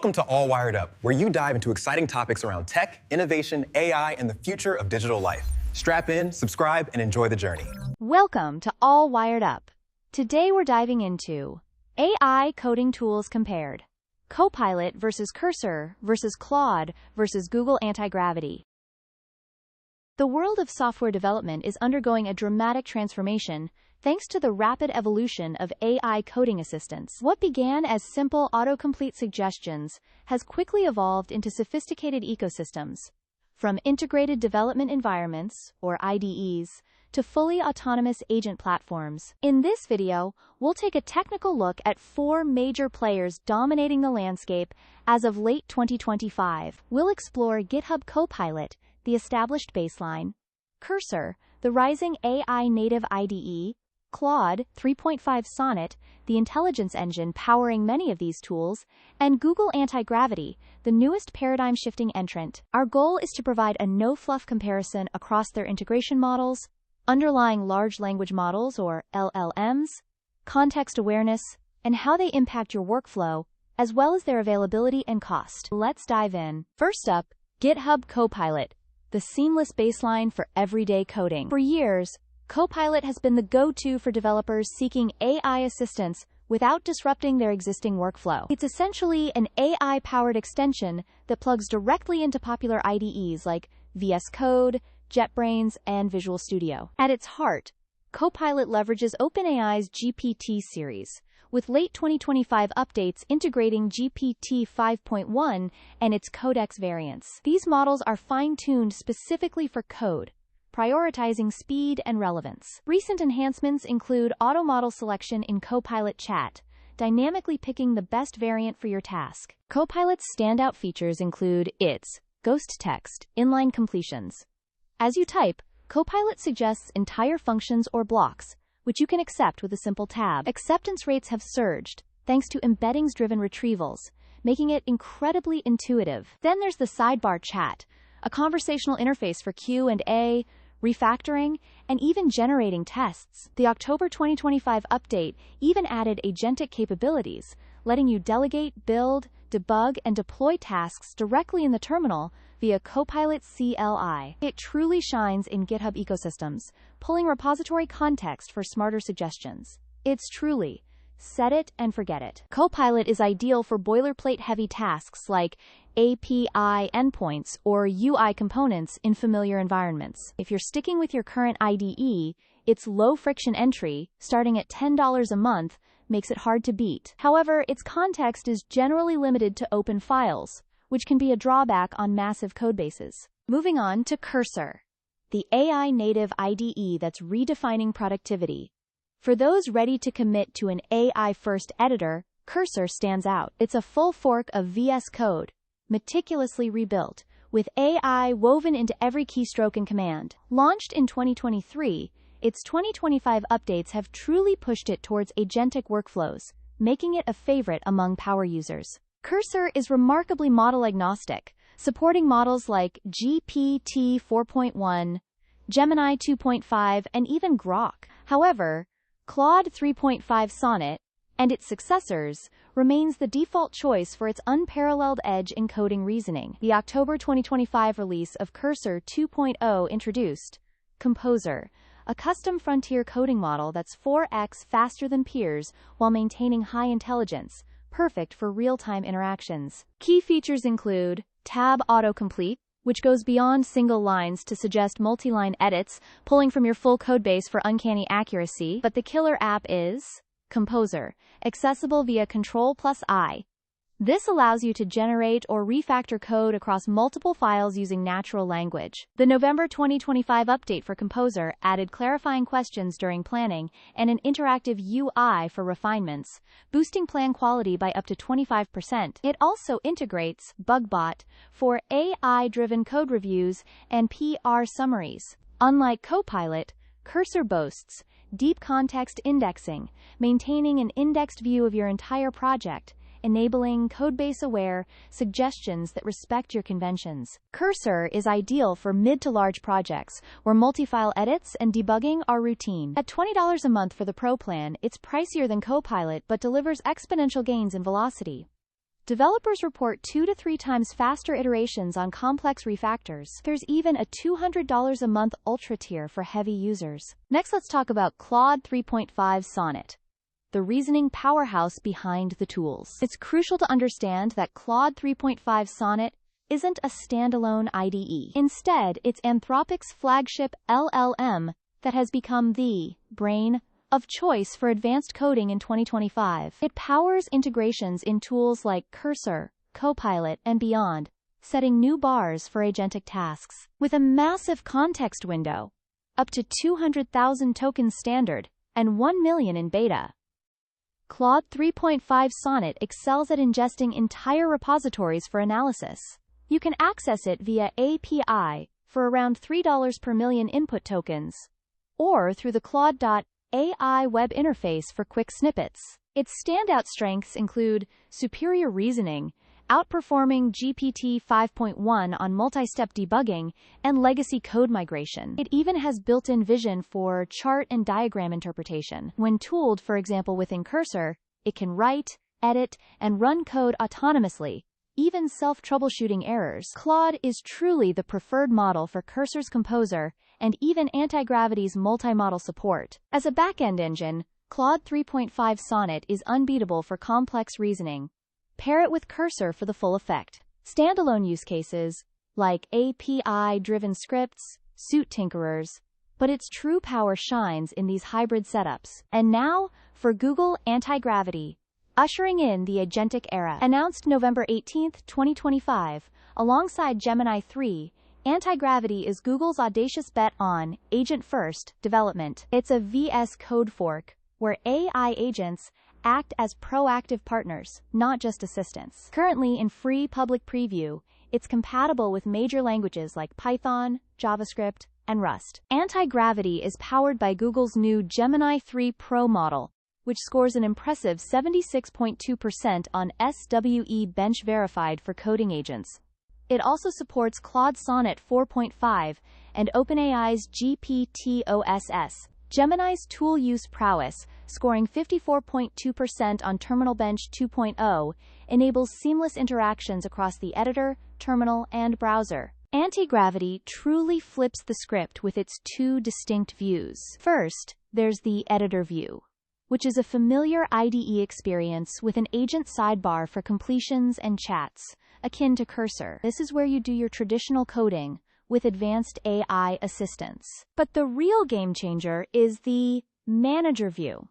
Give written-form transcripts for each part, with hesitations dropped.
Welcome to All Wired Up, where you dive into exciting topics around tech, innovation, AI, and the future of digital life. Strap in, subscribe, and enjoy the journey. Welcome to All Wired Up. Today we're diving into AI coding tools compared. Copilot versus Cursor versus Claude versus Google Antigravity. The world of software development is undergoing a dramatic transformation thanks to the rapid evolution of AI coding assistants. What began as simple autocomplete suggestions has quickly evolved into sophisticated ecosystems, from integrated development environments, or IDEs, to fully autonomous agent platforms. In this video, we'll take a technical look at 4 major players dominating the landscape as of late 2025. We'll explore GitHub Copilot, the established baseline, Cursor, the rising AI-Native IDE, Claude 3.5 Sonnet, the intelligence engine powering many of these tools, and Google Antigravity, the newest paradigm-shifting entrant. Our goal is to provide a no-fluff comparison across their integration models, underlying large language models or LLMs, context awareness, and how they impact your workflow, as well as their availability and cost. Let's dive in. First up, GitHub Copilot, the seamless baseline for everyday coding. For years, Copilot has been the go-to for developers seeking AI assistance without disrupting their existing workflow. It's essentially an AI-powered extension that plugs directly into popular IDEs like VS Code, JetBrains, and Visual Studio. At its heart, Copilot leverages OpenAI's GPT series, with late 2025 updates integrating GPT 5.1 and its codex variants. These models are fine-tuned specifically for code, prioritizing speed and relevance. Recent enhancements include auto model selection in Copilot Chat, dynamically picking the best variant for your task. Copilot's standout features include its ghost text, inline completions. As you type, Copilot suggests entire functions or blocks, which you can accept with a simple tab. Acceptance rates have surged, thanks to embeddings-driven retrievals, making it incredibly intuitive. Then there's the sidebar chat, a conversational interface for Q&A, refactoring, and even generating tests. The October 2025 update even added Agentic capabilities, letting you delegate, build, debug, and deploy tasks directly in the terminal via Copilot CLI. It truly shines in GitHub ecosystems, pulling repository context for smarter suggestions. It's truly set it and forget it. Copilot is ideal for boilerplate-heavy tasks like API endpoints or UI components in familiar environments. If you're sticking with your current IDE, its low-friction entry, starting at $10 a month, makes it hard to beat. However, its context is generally limited to open files, which can be a drawback on massive codebases. Moving on to Cursor, the AI-native IDE that's redefining productivity. For those ready to commit to an AI-first editor, Cursor stands out. It's a full fork of VS Code, meticulously rebuilt, with AI woven into every keystroke and command. Launched in 2023, its 2025 updates have truly pushed it towards agentic workflows, making it a favorite among power users. Cursor is remarkably model-agnostic, supporting models like GPT 4.1, Gemini 2.5, and even Grok. However, Claude 3.5 Sonnet, and its successors, remains the default choice for its unparalleled edge in coding reasoning. The October 2025 release of Cursor 2.0 introduced Composer, a custom frontier coding model that's 4x faster than peers while maintaining high intelligence, perfect for real-time interactions. Key features include tab autocomplete, which goes beyond single lines to suggest multi-line edits, pulling from your full codebase for uncanny accuracy. But the killer app is Composer, accessible via Control+I. This allows you to generate or refactor code across multiple files using natural language. The November 2025 update for Composer added clarifying questions during planning and an interactive UI for refinements, boosting plan quality by up to 25%. It also integrates BugBot for AI-driven code reviews and PR summaries. Unlike Copilot, Cursor boasts deep context indexing, maintaining an indexed view of your entire project, enabling codebase-aware suggestions that respect your conventions. Cursor is ideal for mid to large projects where multi-file edits and debugging are routine. At $20 a month for the Pro plan, it's pricier than Copilot but delivers exponential gains in velocity. Developers report 2 to 3 times faster iterations on complex refactors. There's even a $200 a month Ultra tier for heavy users. Next, let's talk about Claude 3.5 Sonnet, the reasoning powerhouse behind the tools. It's crucial to understand that Claude 3.5 Sonnet isn't a standalone IDE. Instead, it's Anthropic's flagship LLM that has become the brain of choice for advanced coding in 2025. It powers integrations in tools like Cursor, Copilot, and beyond, setting new bars for agentic tasks. With a massive context window, up to 200,000 tokens standard, and 1 million in beta, Claude 3.5 Sonnet excels at ingesting entire repositories for analysis. You can access it via API for around $3 per million input tokens, or through the Claude.ai web interface for quick snippets. Its standout strengths include superior reasoning, outperforming GPT 5.1 on multi-step debugging, and legacy code migration. It even has built-in vision for chart and diagram interpretation. When tooled, for example, within Cursor, it can write, edit, and run code autonomously, even self-troubleshooting errors. Claude is truly the preferred model for Cursor's Composer and even Antigravity's multi-model support. As a back-end engine, Claude 3.5 Sonnet is unbeatable for complex reasoning. Pair it with Cursor for the full effect. Standalone use cases, like API-driven scripts, suit tinkerers, but its true power shines in these hybrid setups. And now, for Google Antigravity, ushering in the agentic era. Announced November 18, 2025, alongside Gemini 3, Antigravity is Google's audacious bet on agent-first development. It's a VS Code fork, where AI agents act as proactive partners, not just assistants. Currently in free public preview, it's compatible with major languages like Python, JavaScript, and Rust. Antigravity is powered by Google's new Gemini 3 Pro model, which scores an impressive 76.2% on SWE Bench Verified for coding agents. It also supports Claude Sonnet 4.5 and OpenAI's GPT-OSS. Gemini's tool use prowess, scoring 54.2% on Terminal Bench 2.0, enables seamless interactions across the editor, terminal, and browser. Antigravity truly flips the script with its two distinct views. First, there's the editor view, which is a familiar IDE experience with an agent sidebar for completions and chats, akin to Cursor. This is where you do your traditional coding with advanced AI assistance. But the real game changer is the manager view.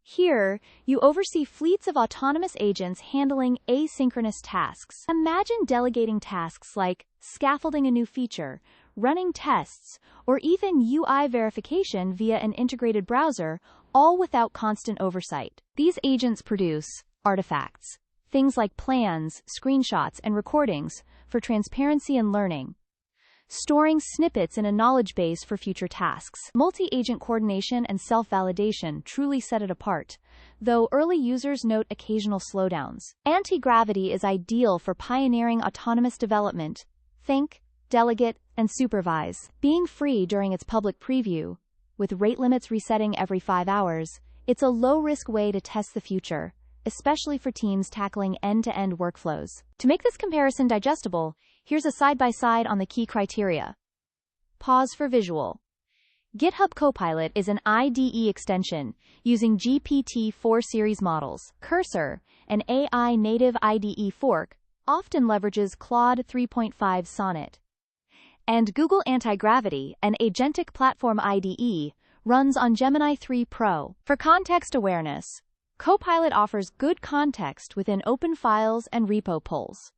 Here, you oversee fleets of autonomous agents handling asynchronous tasks. Imagine delegating tasks like scaffolding a new feature, running tests, or even UI verification via an integrated browser, all without constant oversight. These agents produce artifacts, things like plans, screenshots, and recordings, for transparency and learning, storing snippets in a knowledge base for future tasks. Multi-agent coordination and self-validation truly set it apart, though early users note occasional slowdowns. Antigravity is ideal for pioneering autonomous development. Think, delegate, and supervise. Being free during its public preview, with rate limits resetting every 5 hours, it's a low-risk way to test the future, especially for teams tackling end-to-end workflows. To make this comparison digestible, here's a side-by-side on the key criteria. Pause for visual. GitHub Copilot is an IDE extension using GPT-4 series models. Cursor, an AI-Native IDE fork, often leverages Claude 3.5 Sonnet. And Google Antigravity, an agentic platform IDE, runs on Gemini 3 Pro. For context awareness, Copilot offers good context within open files and repo pulls.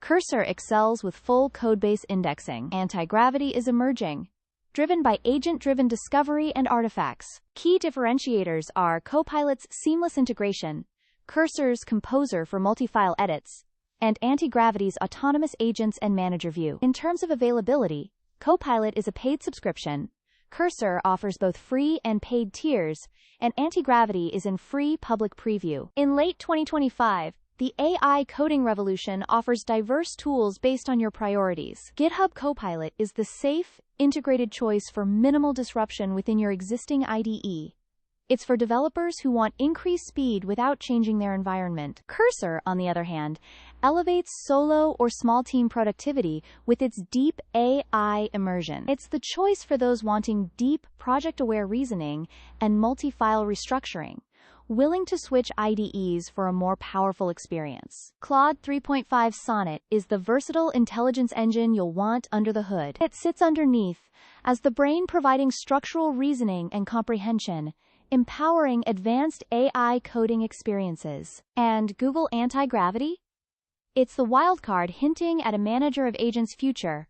Cursor excels with full codebase indexing. Antigravity is emerging, driven by agent-driven discovery and artifacts. Key differentiators are Copilot's seamless integration, Cursor's Composer for multi-file edits, and Antigravity's autonomous agents and manager view. In terms of availability, Copilot is a paid subscription, Cursor offers both free and paid tiers, and Antigravity is in free public preview. In late 2025, the AI coding revolution offers diverse tools based on your priorities. GitHub Copilot is the safe, integrated choice for minimal disruption within your existing IDE. It's for developers who want increased speed without changing their environment. Cursor, on the other hand, elevates solo or small team productivity with its deep AI immersion. It's the choice for those wanting deep, project-aware reasoning and multi-file restructuring, willing to switch IDEs for a more powerful experience. Claude 3.5 Sonnet is the versatile intelligence engine you'll want under the hood. It sits underneath as the brain, providing structural reasoning and comprehension, empowering advanced AI coding experiences. And Google Antigravity? It's the wildcard hinting at a manager of agents future.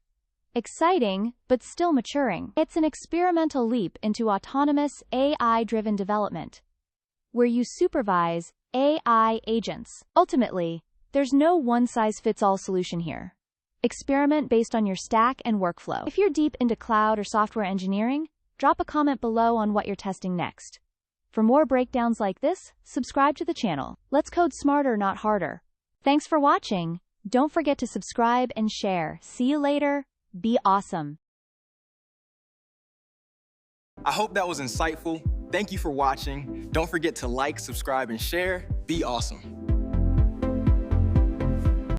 Exciting, but still maturing. It's an experimental leap into autonomous AI-driven development, where you supervise AI agents. Ultimately, there's no one-size-fits-all solution here. Experiment based on your stack and workflow. If you're deep into cloud or software engineering, drop a comment below on what you're testing next. For more breakdowns like this, subscribe to the channel. Let's code smarter, not harder. Thanks for watching. Don't forget to subscribe and share. See you later. Be awesome. I hope that was insightful. Thank you for watching. Don't forget to like, subscribe, and share. Be awesome.